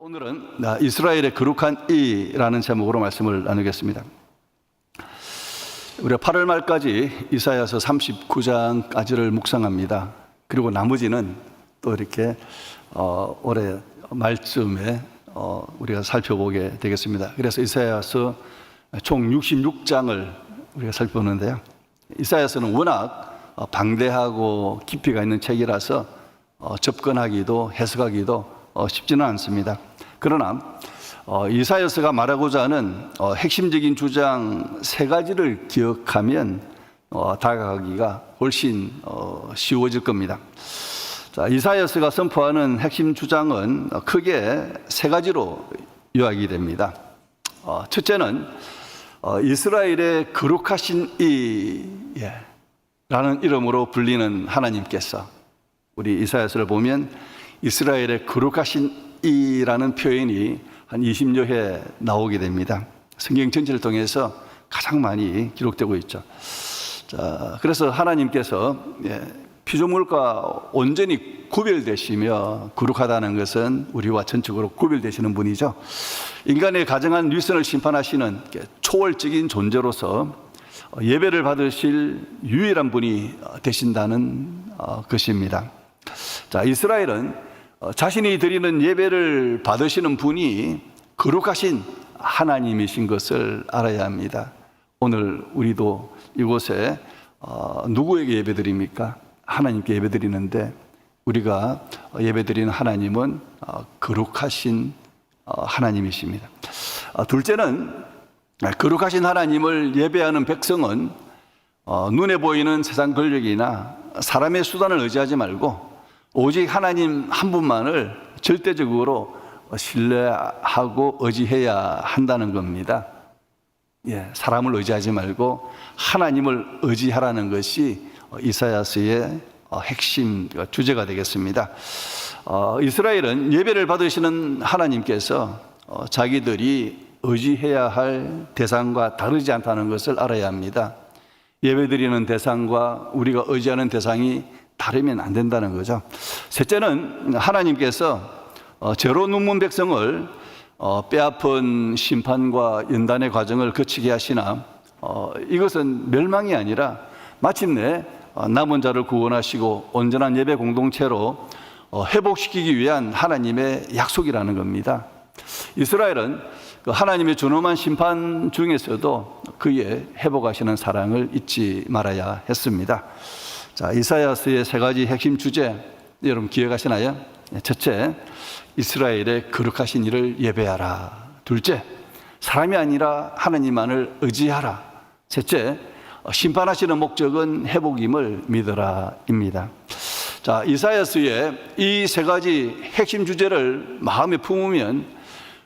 오늘은 이스라엘의 거룩한 이라는 제목으로 말씀을 나누겠습니다. 우리가 8월 말까지 이사야서 39장까지를 묵상합니다. 그리고 나머지는 또 이렇게 올해 말쯤에 우리가 살펴보게 되겠습니다. 그래서 이사야서 총 66장을 우리가 살펴보는데요. 이사야서는 워낙 방대하고 깊이가 있는 책이라서 접근하기도 해석하기도 쉽지는 않습니다. 그러나 이사야서가 말하고자 하는 핵심적인 주장 세 가지를 기억하면 다가가기가 훨씬 쉬워질 겁니다. 자, 이사야서가 선포하는 핵심 주장은 크게 세 가지로 요약이 됩니다. 첫째는 이스라엘의 거룩하신 이라는 이름으로 불리는 하나님께서, 우리 이사야서를 보면 이스라엘의 거룩하신 이라는 표현이 한 20여 회 나오게 됩니다. 성경 전체를 통해서 가장 많이 기록되고 있죠. 자, 그래서 하나님께서 피조물과 온전히 구별되시며 거룩하다는 것은 우리와 전적으로 구별되시는 분이죠. 인간의 가정한 위선을 심판하시는 초월적인 존재로서 예배를 받으실 유일한 분이 되신다는 것입니다. 자, 이스라엘은 자신이 드리는 예배를 받으시는 분이 거룩하신 하나님이신 것을 알아야 합니다. 오늘 우리도 이곳에 누구에게 예배드립니까? 하나님께 예배드리는데, 우리가 예배드리는 하나님은 거룩하신 하나님이십니다. 둘째는 거룩하신 하나님을 예배하는 백성은 눈에 보이는 세상 권력이나 사람의 수단을 의지하지 말고 오직 하나님 한 분만을 절대적으로 신뢰하고 의지해야 한다는 겁니다. 사람을 의지하지 말고 하나님을 의지하라는 것이 이사야서의 핵심 주제가 되겠습니다. 이스라엘은 예배를 받으시는 하나님께서 자기들이 의지해야 할 대상과 다르지 않다는 것을 알아야 합니다. 예배드리는 대상과 우리가 의지하는 대상이 다르면 안 된다는 거죠. 셋째는 하나님께서 죄로 눈먼 백성을 뼈아픈 심판과 연단의 과정을 거치게 하시나 이것은 멸망이 아니라 마침내 남은 자를 구원하시고 온전한 예배 공동체로 회복시키기 위한 하나님의 약속이라는 겁니다. 이스라엘은 하나님의 존엄한 심판 중에서도 그의 회복하시는 사랑을 잊지 말아야 했습니다. 자, 이사야서의 세 가지 핵심 주제 여러분 기억하시나요? 첫째, 이스라엘의 거룩하신 이를 예배하라. 둘째, 사람이 아니라 하나님만을 의지하라. 셋째, 심판하시는 목적은 회복임을 믿으라입니다. 자, 이사야서의 이 세 가지 핵심 주제를 마음에 품으면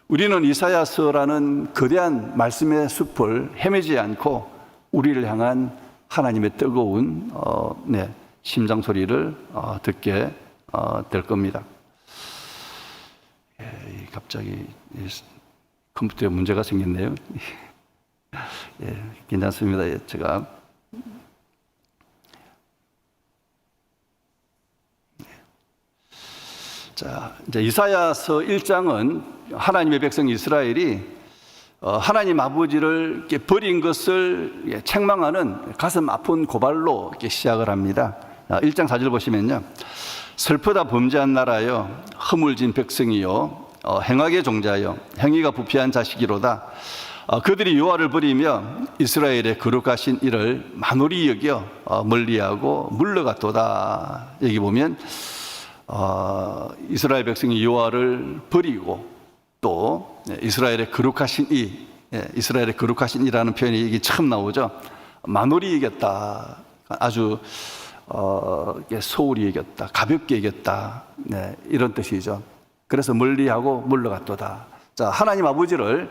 우리는 이사야서라는 거대한 말씀의 숲을 헤매지 않고 우리를 향한 하나님의 뜨거운 심장 소리를 듣게 될 겁니다. 갑자기 컴퓨터에 문제가 생겼네요. 괜찮습니다. 제가 자, 이제 이사야서 1장은 하나님의 백성 이스라엘이 하나님 아버지를 버린 것을 책망하는 가슴 아픈 고발로 시작을 합니다. 1장 4절 보시면요, 슬프다 범죄한 나라여, 허물진 백성이요, 행악의 종자여, 행위가 부패한 자식이로다. 그들이 여호와를 버리며 이스라엘의 거룩하신 이를 만홀히 여겨 멀리하고 물러갔도다. 여기 보면 이스라엘 백성이 여호와를 버리고 또 이스라엘의 거룩하신 이스라엘의 거룩하신 이라는 표현이 여기 처음 나오죠. 만홀히 이겼다. 아주 소홀히 이겼다. 가볍게 이겼다. 이런 뜻이죠. 그래서 멀리하고 물러갔도다. 자, 하나님 아버지를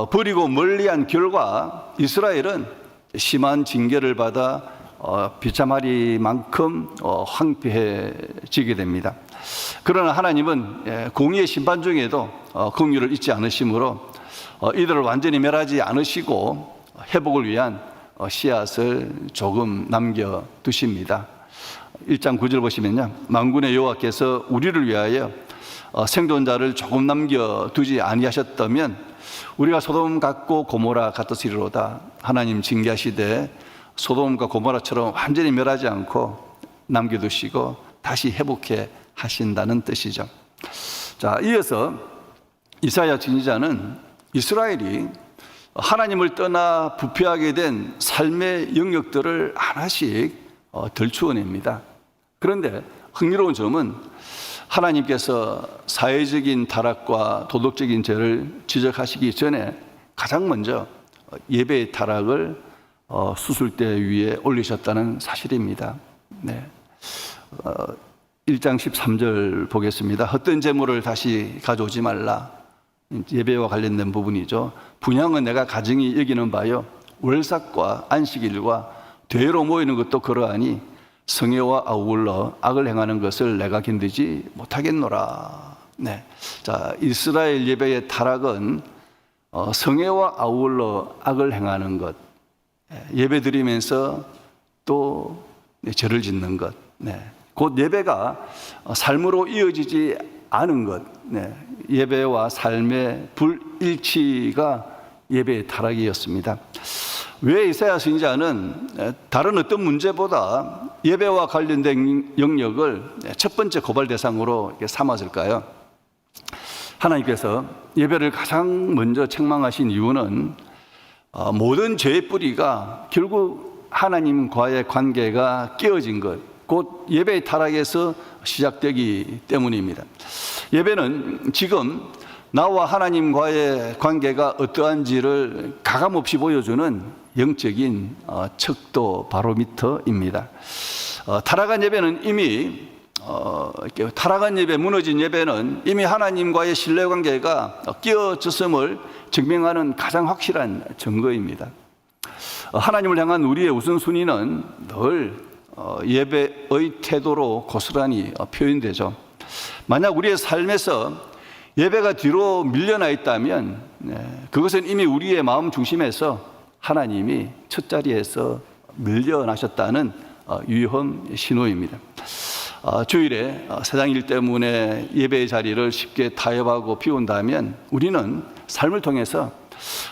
버리고 멀리한 결과 이스라엘은 심한 징계를 받아 비참하리만큼 황폐해지게 됩니다. 그러나 하나님은 공의의 심판 중에도 긍휼을 잊지 않으시므로 이들을 완전히 멸하지 않으시고 회복을 위한 씨앗을 조금 남겨두십니다. 1장 9절 보시면요, 만군의 여호와께서 우리를 위하여 생존자를 조금 남겨두지 아니하셨다면 우리가 소돔 같고 고모라 같았으리로다. 하나님 징계하시되 소돔과 고모라처럼 완전히 멸하지 않고 남겨두시고 다시 회복해 하신다는 뜻이죠. 자, 이어서 이사야 선지자는 이스라엘이 하나님을 떠나 부패하게 된 삶의 영역들을 하나씩 들추어냅니다. 그런데 흥미로운 점은 하나님께서 사회적인 타락과 도덕적인 죄를 지적하시기 전에 가장 먼저 예배의 타락을 수술대 위에 올리셨다는 사실입니다. 네. 1장 13절 보겠습니다. 헛된 재물을 다시 가져오지 말라. 예배와 관련된 부분이죠. 분향은 내가 가증히 여기는 바요 월삭과 안식일과 대회로 모이는 것도 그러하니 성회와 아울러 악을 행하는 것을 내가 견디지 못하겠노라. 네. 자, 이스라엘 예배의 타락은 성회와 아울러 악을 행하는 것, 예배 드리면서 또 죄를 짓는 것, 네. 곧 예배가 삶으로 이어지지 않은 것, 네. 예배와 삶의 불일치가 예배의 타락이었습니다. 왜 이사야 선지자는 다른 어떤 문제보다 예배와 관련된 영역을 첫 번째 고발 대상으로 삼았을까요? 하나님께서 예배를 가장 먼저 책망하신 이유는 모든 죄의 뿌리가 결국 하나님과의 관계가 깨어진 것, 곧 예배의 타락에서 시작되기 때문입니다. 예배는 지금 나와 하나님과의 관계가 어떠한지를 가감없이 보여주는 영적인 척도 바로미터입니다. 타락한 예배는 이미 타락한 예배, 무너진 예배는 이미 하나님과의 신뢰관계가 깨어졌음을 증명하는 가장 확실한 증거입니다. 하나님을 향한 우리의 우선순위는 늘 예배의 태도로 고스란히 표현되죠. 만약 우리의 삶에서 예배가 뒤로 밀려나 있다면 그것은 이미 우리의 마음 중심에서 하나님이 첫 자리에서 밀려나셨다는 위험 신호입니다. 주일에 세상 일 때문에 예배의 자리를 쉽게 타협하고 비운다면 우리는 삶을 통해서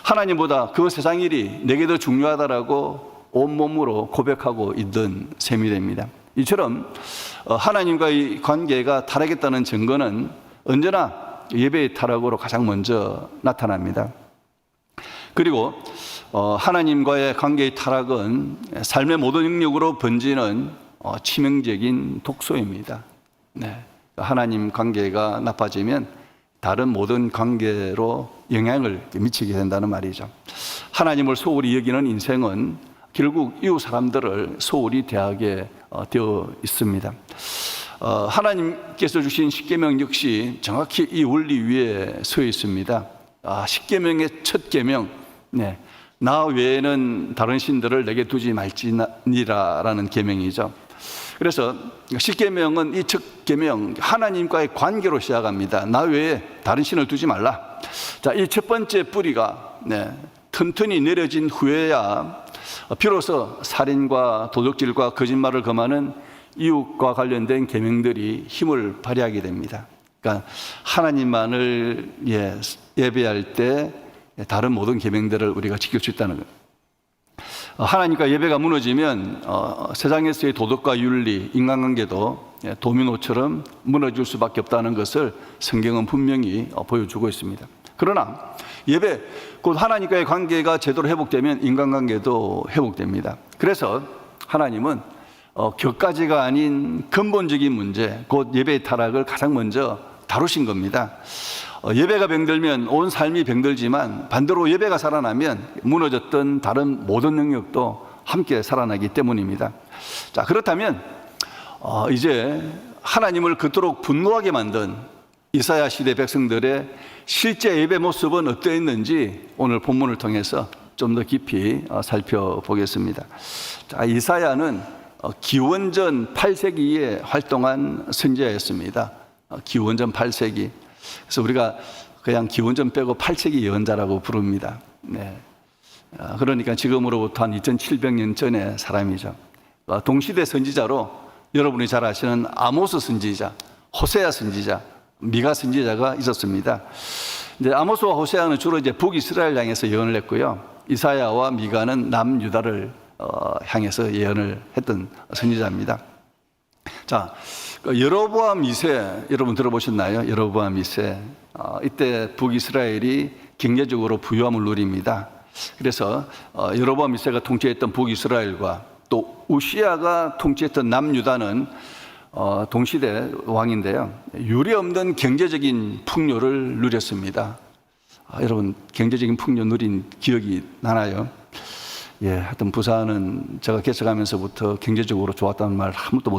하나님보다 그 세상 일이 내게 더 중요하다라고 온몸으로 고백하고 있던 셈이 됩니다. 이처럼 하나님과의 관계가 타락했다는 증거는 언제나 예배의 타락으로 가장 먼저 나타납니다. 그리고 하나님과의 관계의 타락은 삶의 모든 영역으로 번지는 치명적인 독소입니다. 네. 하나님 관계가 나빠지면 다른 모든 관계로 영향을 미치게 된다는 말이죠. 하나님을 소홀히 여기는 인생은 결국 이웃 사람들을 소홀히 대하게 되어 있습니다. 하나님께서 주신 십계명 역시 정확히 이 원리 위에 서 있습니다. 십계명의 첫 계명, 네, 나 외에는 다른 신들을 내게 두지 말지니라라는 계명이죠. 그래서 십계명은 이 첫 계명, 하나님과의 관계로 시작합니다. 나 외에 다른 신을 두지 말라. 자, 이 첫 번째 뿌리가 튼튼히 내려진 후에야 비로소 살인과 도둑질과 거짓말을 금하는 이웃과 관련된 계명들이 힘을 발휘하게 됩니다. 그러니까 하나님만을 예배할 때 다른 모든 계명들을 우리가 지킬 수 있다는 거예요. 하나님과 예배가 무너지면 세상에서의 도덕과 윤리, 인간관계도 도미노처럼 무너질 수밖에 없다는 것을 성경은 분명히 보여주고 있습니다. 그러나 예배, 곧 하나님과의 관계가 제대로 회복되면 인간관계도 회복됩니다. 그래서 하나님은 격가지가 아닌 근본적인 문제, 곧 예배의 타락을 가장 먼저 다루신 겁니다. 예배가 병들면 온 삶이 병들지만 반대로 예배가 살아나면 무너졌던 다른 모든 영역도 함께 살아나기 때문입니다. 자, 그렇다면 이제 하나님을 그토록 분노하게 만든 이사야 시대 백성들의 실제 예배 모습은 어떠했는지 오늘 본문을 통해서 좀 더 깊이 살펴보겠습니다. 자, 이사야는 기원전 8세기에 활동한 선지자였습니다. 기원전 8세기. 그래서 우리가 그냥 기원전 빼고 8세기 예언자라고 부릅니다. 네. 그러니까 지금으로부터 한 2700년 전의 사람이죠. 동시대 선지자로 여러분이 잘 아시는 아모스 선지자, 호세아 선지자, 미가 선지자가 있었습니다. 이제 아모스와 호세아는 주로 이제 북이스라엘 향해서 예언을 했고요. 이사야와 미가는 남유다를 향해서 예언을 했던 선지자입니다. 자, 여로보암 2세 여러분 들어보셨나요? 여로보암 2세. 이때 북이스라엘이 경제적으로 부유함을 누립니다. 그래서 여로보암 2세가 통치했던 북이스라엘과 또 우시아가 통치했던 남유다는 동시대 왕인데요. 유례없는 경제적인 풍요를 누렸습니다. 여러분 경제적인 풍요 누린 기억이 나나요? 예, 하여튼 부산은 제가 개척하면서부터 경제적으로 좋았다는 말 한 번도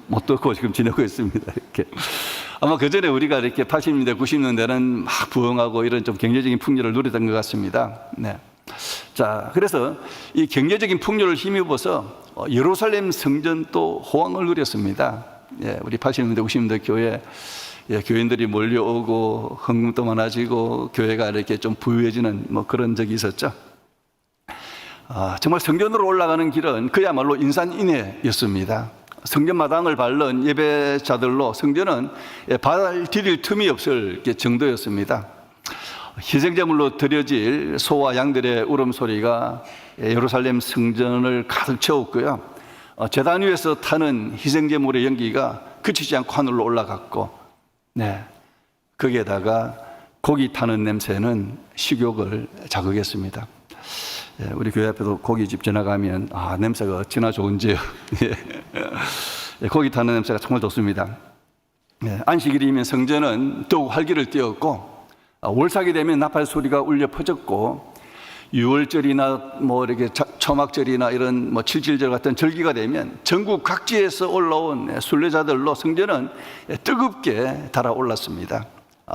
못 듣고 지금 지내고 있습니다. 이렇게. 아마 그 전에 우리가 이렇게 80년대, 90년대는 막 부흥하고 이런 좀 경제적인 풍요를 누렸던 것 같습니다. 네. 자, 그래서 이 경제적인 풍요를 힘입어서 예루살렘 성전도 호황을 누렸습니다. 예, 우리 80년대, 90년대 교회 교인들이 몰려오고 헌금도 많아지고 교회가 이렇게 좀 부유해지는 뭐 그런 적이 있었죠. 정말 성전으로 올라가는 길은 그야말로 인산인해였습니다. 성전 마당을 밟는 예배자들로 성전은 발 디딜 틈이 없을 정도였습니다. 희생제물로 드려질 소와 양들의 울음소리가 예루살렘 성전을 가득 채웠고요. 제단 위에서 타는 희생제물의 연기가 그치지 않고 하늘로 올라갔고, 네, 거기에다가 고기 타는 냄새는 식욕을 자극했습니다. 우리 교회 앞에도 고깃집 지나가면 냄새가 어찌나 좋은지요. 고기 타는 냄새가 정말 좋습니다. 안식일이면 성전은 더욱 활기를 띠었고, 월삭이 되면 나팔 소리가 울려 퍼졌고, 유월절이나 뭐 이렇게 초막절이나 이런 뭐 칠칠절 같은 절기가 되면 전국 각지에서 올라온 순례자들로 성전은 뜨겁게 달아올랐습니다.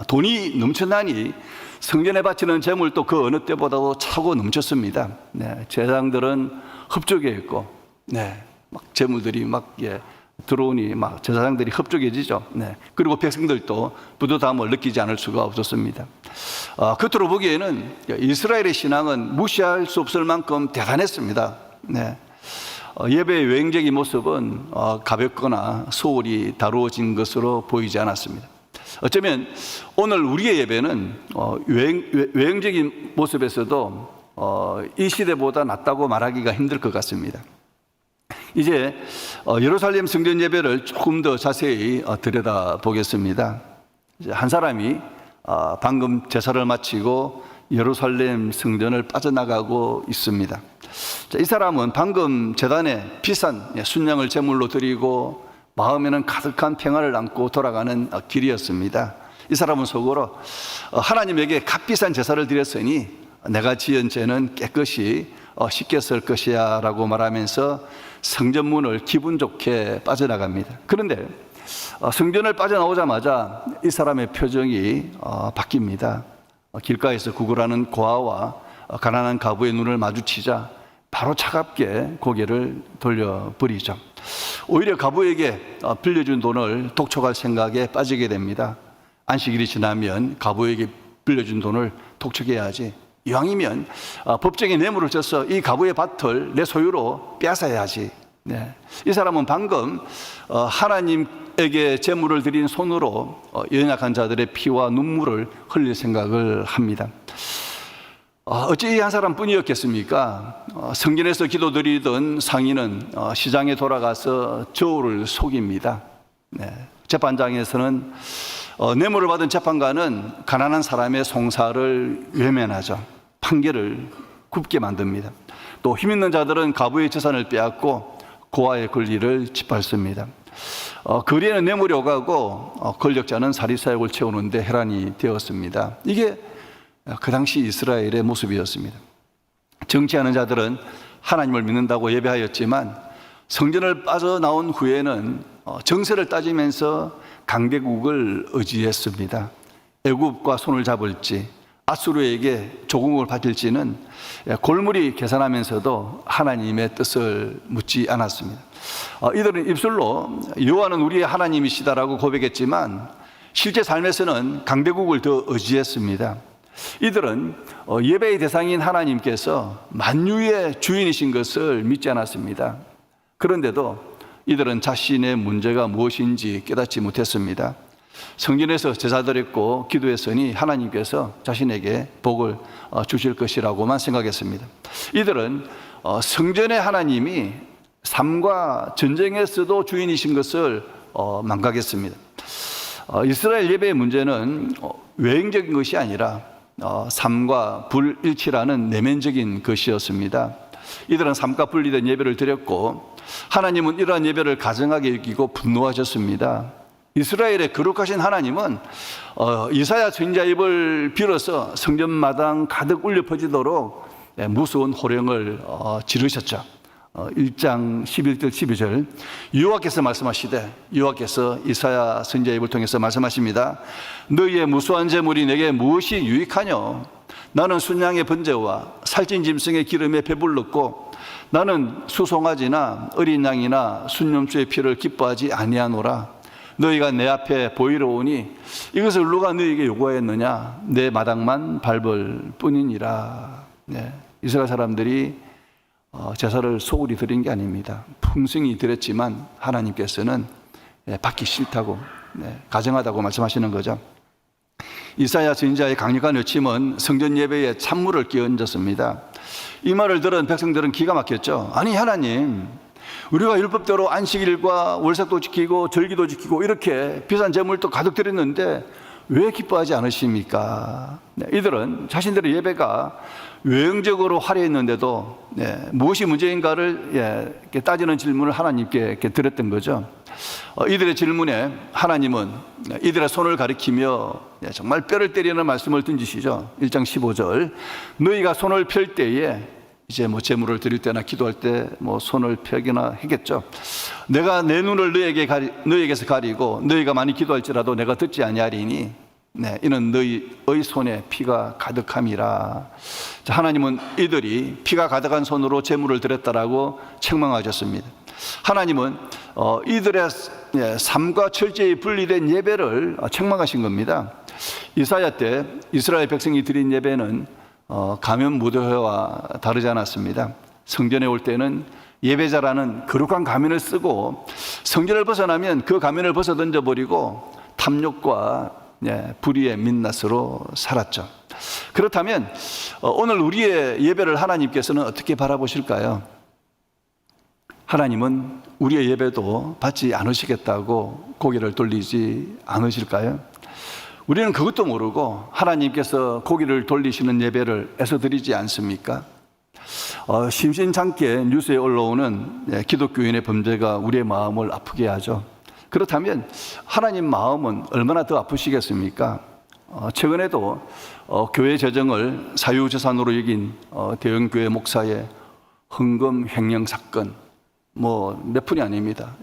돈이 넘쳐나니 성전에 바치는 재물도 그 어느 때보다도 차고 넘쳤습니다. 네, 제사장들은 흡족해했고, 네, 막 재물들이 막 들어오니 막 제사장들이 흡족해지죠. 네, 그리고 백성들도 뿌듯함을 느끼지 않을 수가 없었습니다. 겉으로 보기에는 이스라엘의 신앙은 무시할 수 없을 만큼 대단했습니다. 네, 예배의 외형적인 모습은 가볍거나 소홀히 다루어진 것으로 보이지 않았습니다. 어쩌면 오늘 우리의 예배는 외형적인 모습에서도 이 시대보다 낫다고 말하기가 힘들 것 같습니다. 이제 예루살렘 성전 예배를 조금 더 자세히 들여다보겠습니다. 한 사람이 방금 제사를 마치고 예루살렘 성전을 빠져나가고 있습니다. 이 사람은 방금 제단에 비싼 순양을 제물로 드리고 마음에는 가득한 평안을 안고 돌아가는 길이었습니다. 이 사람은 속으로 하나님에게 값비싼 제사를 드렸으니 내가 지은 죄는 깨끗이 씻겼을 것이야 라고 말하면서 성전문을 기분 좋게 빠져나갑니다. 그런데 성전을 빠져나오자마자 이 사람의 표정이 바뀝니다. 길가에서 구걸하는 고아와 가난한 가부의 눈을 마주치자 바로 차갑게 고개를 돌려버리죠. 오히려 가부에게 빌려준 돈을 독촉할 생각에 빠지게 됩니다. 안식일이 지나면 가부에게 빌려준 돈을 독촉해야지, 이왕이면 법정에 뇌물을 져서 이 가부의 밭을 내 소유로 빼앗아야지. 네. 이 사람은 방금 하나님에게 제물을 드린 손으로 연약한 자들의 피와 눈물을 흘릴 생각을 합니다. 어찌 이 한 사람뿐이었겠습니까? 성전에서 기도드리던 상인은 시장에 돌아가서 저울을 속입니다. 네. 재판장에서는 뇌물을 받은 재판관은 가난한 사람의 송사를 외면하죠. 판결을 굽게 만듭니다. 또 힘있는 자들은 가부의 재산을 빼앗고 고아의 권리를 짓밟습니다. 거리에는 뇌물이 오가고 권력자는 사리사욕을 채우는데 혈안이 되었습니다. 이게 그 당시 이스라엘의 모습이었습니다. 정치하는 자들은 하나님을 믿는다고 예배하였지만 성전을 빠져나온 후에는 정세를 따지면서 강대국을 의지했습니다. 애굽과 손을 잡을지 아수르에게 조공을 받을지는 골무리 계산하면서도 하나님의 뜻을 묻지 않았습니다. 이들은 입술로 여호와는 우리의 하나님이시다라고 고백했지만 실제 삶에서는 강대국을 더 의지했습니다. 이들은 예배의 대상인 하나님께서 만유의 주인이신 것을 믿지 않았습니다. 그런데도 이들은 자신의 문제가 무엇인지 깨닫지 못했습니다. 성전에서 제사드렸고 기도했으니 하나님께서 자신에게 복을 주실 것이라고만 생각했습니다. 이들은 성전의 하나님이 삶과 전쟁에서도 주인이신 것을 망각했습니다. 이스라엘 예배의 문제는 외형적인 것이 아니라 삶과 불일치라는 내면적인 것이었습니다. 이들은 삶과 분리된 예배를 드렸고 하나님은 이러한 예배를 가증하게 여기고 분노하셨습니다. 이스라엘의 거룩하신 하나님은 이사야 선지자의 입을 빌어서 성전 마당 가득 울려 퍼지도록 무서운 호령을 지르셨죠. 1장 11절 12절 여호와께서 말씀하시되, 여호와께서 이사야 선지자의 입을 통해서 말씀하십니다. 너희의 무수한 재물이 내게 무엇이 유익하뇨? 나는 순양의 번제와 살찐 짐승의 기름에 배불렀고 나는 수송아지나 어린 양이나 순념수의 피를 기뻐하지 아니하노라. 너희가 내 앞에 보이러 오니 이것을 누가 너희에게 요구하였느냐? 내 마당만 밟을 뿐이니라. 이스라엘 사람들이 제사를 소홀히 드린 게 아닙니다. 풍성히 드렸지만 하나님께서는 받기 싫다고, 가증하다고 말씀하시는 거죠. 이사야 선지자의 강력한 외침은 성전 예배에 찬물을 끼얹었습니다. 이 말을 들은 백성들은 기가 막혔죠. 아니 하나님, 우리가 율법대로 안식일과 월삭도 지키고 절기도 지키고 이렇게 비싼 제물도 가득 드렸는데 왜 기뻐하지 않으십니까? 이들은 자신들의 예배가 외형적으로 화려했는데도 무엇이 문제인가를 따지는 질문을 하나님께 이렇게 드렸던 거죠. 이들의 질문에 하나님은 이들의 손을 가리키며 정말 뼈를 때리는 말씀을 던지시죠. 1장 15절 너희가 손을 펼 때에 이제 제물을 드릴 때나 기도할 때 손을 펴기나 하겠죠. 내가 내 눈을 너희에게서 가리고 너희가 많이 기도할지라도 내가 듣지 아니하리니 이는 너희의 손에 피가 가득함이라. 하나님은 이들이 피가 가득한 손으로 제물을 드렸다라고 책망하셨습니다. 하나님은 이들의 삶과 철저히 분리된 예배를 책망하신 겁니다. 이사야 때 이스라엘 백성이 드린 예배는 가면 무도회와 다르지 않았습니다. 성전에 올 때는 예배자라는 거룩한 가면을 쓰고 성전을 벗어나면 그 가면을 벗어 던져버리고 탐욕과 불의의 민낯으로 살았죠. 그렇다면 오늘 우리의 예배를 하나님께서는 어떻게 바라보실까요? 하나님은 우리의 예배도 받지 않으시겠다고 고개를 돌리지 않으실까요? 우리는 그것도 모르고 하나님께서 고개를 돌리시는 예배를 애써 드리지 않습니까? 심심찮게 뉴스에 올라오는 기독교인의 범죄가 우리의 마음을 아프게 하죠. 그렇다면 하나님 마음은 얼마나 더 아프시겠습니까? 최근에도 교회 재정을 사유재산으로 여긴 대형교회 목사의 헌금 횡령 사건, 몇 푼이 아닙니다.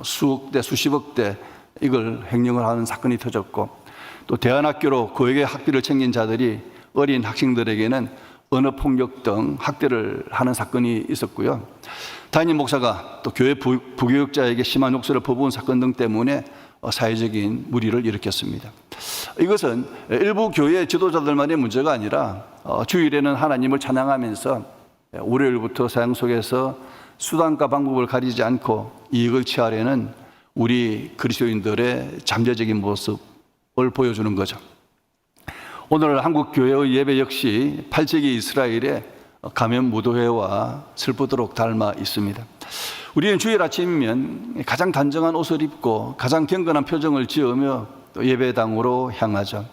수억 대 수십억 대 이걸 횡령을 하는 사건이 터졌고, 또 대안학교로 교육의 학비를 챙긴 자들이 어린 학생들에게는 언어폭력 등 학대를 하는 사건이 있었고요. 담임 목사가 또 교회 부교육자에게 심한 욕설을 퍼부은 사건 등 때문에 사회적인 물의를 일으켰습니다. 이것은 일부 교회 지도자들만의 문제가 아니라 주일에는 하나님을 찬양하면서 월요일부터 사양 속에서 수단과 방법을 가리지 않고 이익을 취하려는 우리 그리스도인들의 잠재적인 모습 을 보여주는 거죠. 오늘 한국 교회의 예배 역시 8세기 이스라엘의 가면 무도회와 슬프도록 닮아 있습니다. 우리는 주일 아침이면 가장 단정한 옷을 입고 가장 경건한 표정을 지으며 예배당으로 향하죠.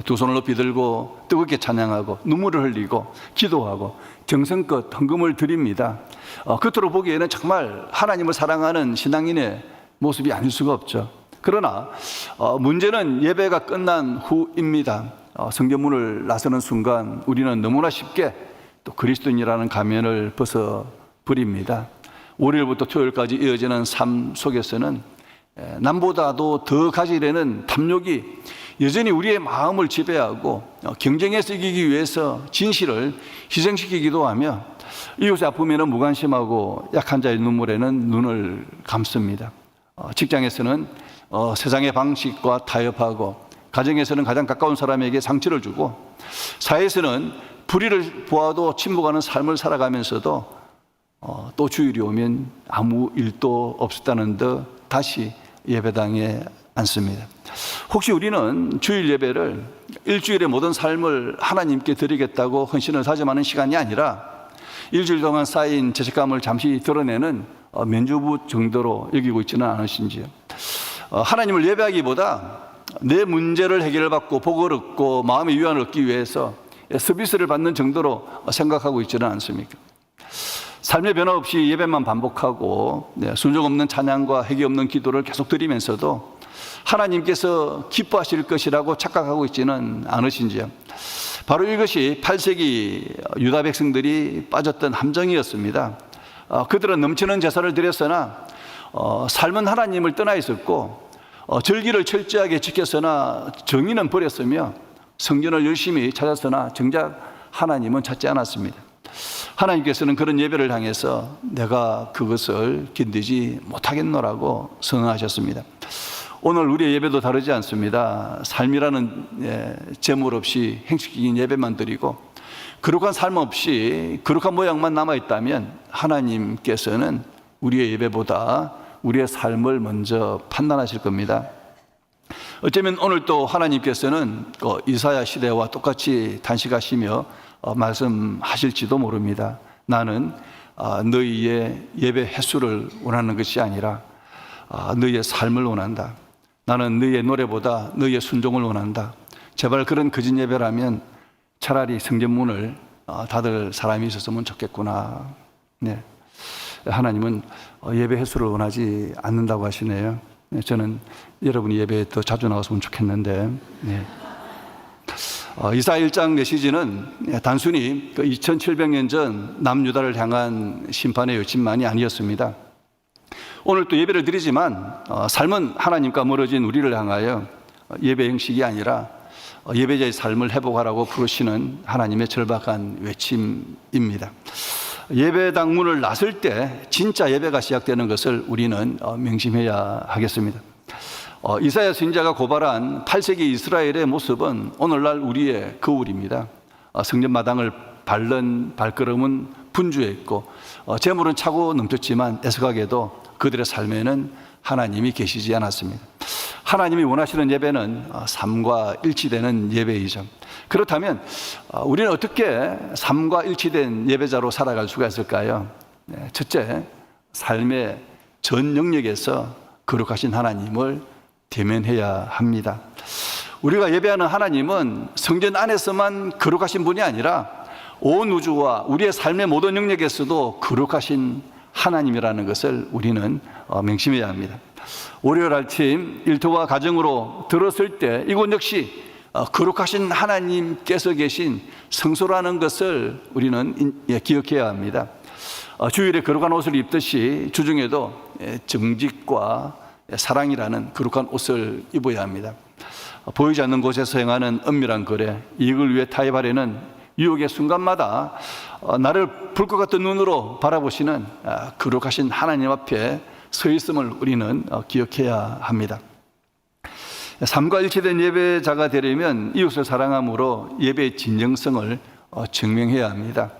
두 손을 높이 들고 뜨겁게 찬양하고 눈물을 흘리고 기도하고 정성껏 헌금을 드립니다. 겉으로 보기에는 정말 하나님을 사랑하는 신앙인의 모습이 아닐 수가 없죠. 그러나 문제는 예배가 끝난 후입니다. 성전문을 나서는 순간 우리는 너무나 쉽게 또 그리스도인이라는 가면을 벗어버립니다. 월요일부터 토요일까지 이어지는 삶 속에서는 남보다도 더 가지려는 탐욕이 여전히 우리의 마음을 지배하고 경쟁에서 이기기 위해서 진실을 희생시키기도 하며 이웃의 아픔에는 무관심하고 약한 자의 눈물에는 눈을 감습니다. 직장에서는 세상의 방식과 타협하고, 가정에서는 가장 가까운 사람에게 상처를 주고, 사회에서는 불의를 보아도 침묵하는 삶을 살아가면서도 또 주일이 오면 아무 일도 없었다는 듯 다시 예배당에 않습니다. 혹시 우리는 주일 예배를 일주일의 모든 삶을 하나님께 드리겠다고 헌신을 다짐하는 시간이 아니라 일주일 동안 쌓인 죄책감을 잠시 드러내는 면죄부 정도로 여기고 있지는 않으신지요? 하나님을 예배하기보다 내 문제를 해결받고 복을 얻고 마음의 위안을 얻기 위해서 서비스를 받는 정도로 생각하고 있지는 않습니까? 삶의 변화 없이 예배만 반복하고 순종 없는 찬양과 회개 없는 기도를 계속 드리면서도 하나님께서 기뻐하실 것이라고 착각하고 있지는 않으신지요? 바로 이것이 8세기 유다 백성들이 빠졌던 함정이었습니다. 그들은 넘치는 제사를 드렸으나 삶은 하나님을 떠나 있었고 절기를 철저하게 지켰으나 정의는 버렸으며 성전을 열심히 찾았으나 정작 하나님은 찾지 않았습니다. 하나님께서는 그런 예배를 향해서 내가 그것을 견디지 못하겠노라고 선언하셨습니다. 오늘 우리의 예배도 다르지 않습니다. 삶이라는 제물 없이 행식적인 예배만 드리고 거룩한 삶 없이 거룩한 모양만 남아있다면 하나님께서는 우리의 예배보다 우리의 삶을 먼저 판단하실 겁니다. 어쩌면 오늘 또 하나님께서는 이사야 시대와 똑같이 단식하시며 말씀하실지도 모릅니다. 나는 너희의 예배 횟수를 원하는 것이 아니라 너희의 삶을 원한다. 나는 너희의 노래보다 너희의 순종을 원한다. 제발 그런 거짓 예배라면 차라리 성전문을 닫을 사람이 있었으면 좋겠구나. 네. 하나님은 예배 횟수를 원하지 않는다고 하시네요. 저는 여러분이 예배에 더 자주 나왔으면 좋겠는데. 네. 이사야 1장 메시지는 단순히 2700년 전 남유다를 향한 심판의 요침만이 아니었습니다. 오늘 또 예배를 드리지만 삶은 하나님과 멀어진 우리를 향하여 예배 형식이 아니라 예배자의 삶을 회복하라고 부르시는 하나님의 절박한 외침입니다. 예배당 문을 나설 때 진짜 예배가 시작되는 것을 우리는 명심해야 하겠습니다. 이사야 선지자가 고발한 8세기 이스라엘의 모습은 오늘날 우리의 거울입니다. 성전 마당을 밟는 발걸음은 분주했고 재물은 차고 넘쳤지만 애석하게도 그들의 삶에는 하나님이 계시지 않았습니다. 하나님이 원하시는 예배는 삶과 일치되는 예배이죠. 그렇다면 우리는 어떻게 삶과 일치된 예배자로 살아갈 수가 있을까요? 첫째, 삶의 전 영역에서 거룩하신 하나님을 대면해야 합니다. 우리가 예배하는 하나님은 성전 안에서만 거룩하신 분이 아니라 온 우주와 우리의 삶의 모든 영역에서도 거룩하신 하나님이라는 것을 우리는 명심해야 합니다. 월요일 아침 일터와 가정으로 들었을 때 이곳 역시 거룩하신 하나님께서 계신 성소라는 것을 우리는 기억해야 합니다. 주일에 거룩한 옷을 입듯이 주중에도 정직과 사랑이라는 거룩한 옷을 입어야 합니다. 보이지 않는 곳에서 행하는 은밀한 거래, 이익을 위해 타협하려는 유혹의 순간마다 나를 불 것 같은 눈으로 바라보시는 거룩하신 하나님 앞에 서 있음을 우리는 기억해야 합니다. 삶과 일치된 예배자가 되려면 이웃을 사랑함으로 예배의 진정성을 증명해야 합니다.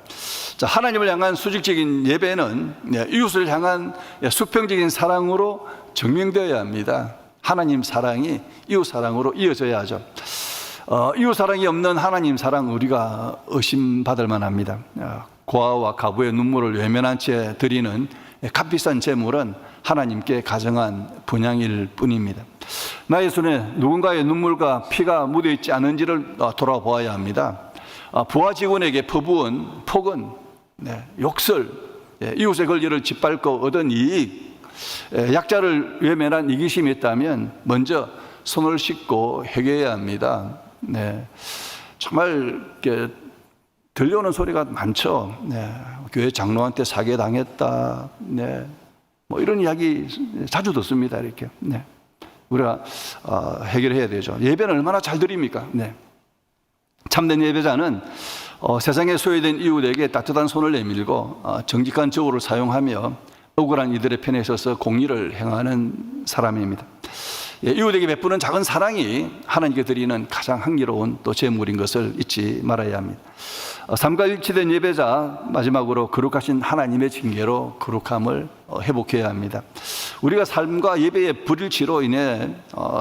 자, 하나님을 향한 수직적인 예배는 이웃을 향한 수평적인 사랑으로 증명되어야 합니다. 하나님 사랑이 이웃 사랑으로 이어져야 하죠. 이웃 사랑이 없는 하나님 사랑 우리가 의심받을 만합니다. 고아와 가부의 눈물을 외면한 채 드리는 값비싼 제물은 하나님께 가정한 분향일 뿐입니다. 나의 손에 누군가의 눈물과 피가 묻어있지 않은지를 돌아보아야 합니다. 부하 직원에게 퍼부은 폭언, 욕설, 이웃의 권리를 짓밟고 얻은 이익, 약자를 외면한 이기심이 있다면 먼저 손을 씻고 회개해야 합니다. 정말 들려오는 소리가 많죠. 교회 장로한테 사기당했다. 뭐 이런 이야기 자주 듣습니다. 이렇게. 우리가 해결해야 되죠. 예배는 얼마나 잘 드립니까? 참된 예배자는 세상에 소외된 이웃에게 따뜻한 손을 내밀고 정직한 저울을 사용하며 억울한 이들의 편에 서서 공의를 행하는 사람입니다. 이웃에게 베푸는 작은 사랑이 하나님께 드리는 가장 향기로운 또 제물인 것을 잊지 말아야 합니다. 삶과 일치된 예배자, 마지막으로 거룩하신 하나님의 징계로 거룩함을 회복해야 합니다. 우리가 삶과 예배의 불일치로 인해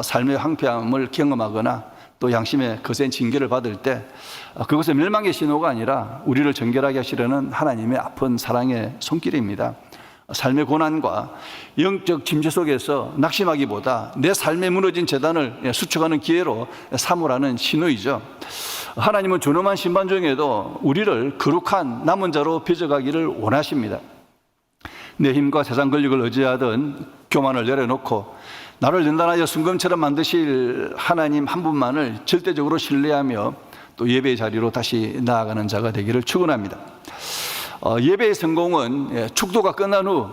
삶의 황폐함을 경험하거나 또 양심의 거센 징계를 받을 때 그것은 멸망의 신호가 아니라 우리를 정결하게 하시려는 하나님의 아픈 사랑의 손길입니다. 삶의 고난과 영적 침체 속에서 낙심하기보다 내 삶에 무너진 재단을 수축하는 기회로 삼으라는 신호이죠. 하나님은 존엄한 심판 중에도 우리를 거룩한 남은 자로 빚어가기를 원하십니다. 내 힘과 세상 권력을 의지하던 교만을 내려놓고 나를 연단하여 순금처럼 만드실 하나님 한 분만을 절대적으로 신뢰하며 또 예배의 자리로 다시 나아가는 자가 되기를 축원합니다. 예배의 성공은 축도가 끝난 후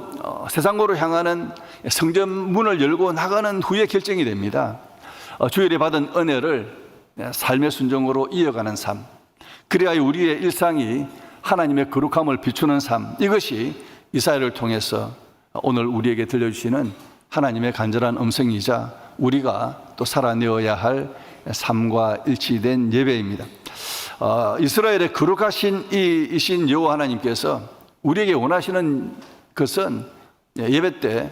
세상으로 향하는 성전 문을 열고 나가는 후에 결정이 됩니다. 주일에 받은 은혜를 삶의 순종으로 이어가는 삶, 그래야 우리의 일상이 하나님의 거룩함을 비추는 삶, 이것이 이사야를 통해서 오늘 우리에게 들려주시는 하나님의 간절한 음성이자 우리가 또 살아내어야 할 삶과 일치된 예배입니다. 이스라엘의 거룩하신 이신 여호와 하나님께서 우리에게 원하시는 것은 예배 때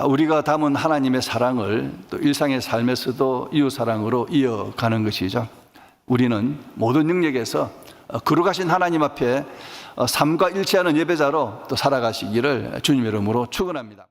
우리가 담은 하나님의 사랑을 또 일상의 삶에서도 이웃 사랑으로 이어가는 것이죠. 우리는 모든 영역에서 거룩하신 하나님 앞에 삶과 일치하는 예배자로 또 살아가시기를 주님의 이름으로 축원합니다.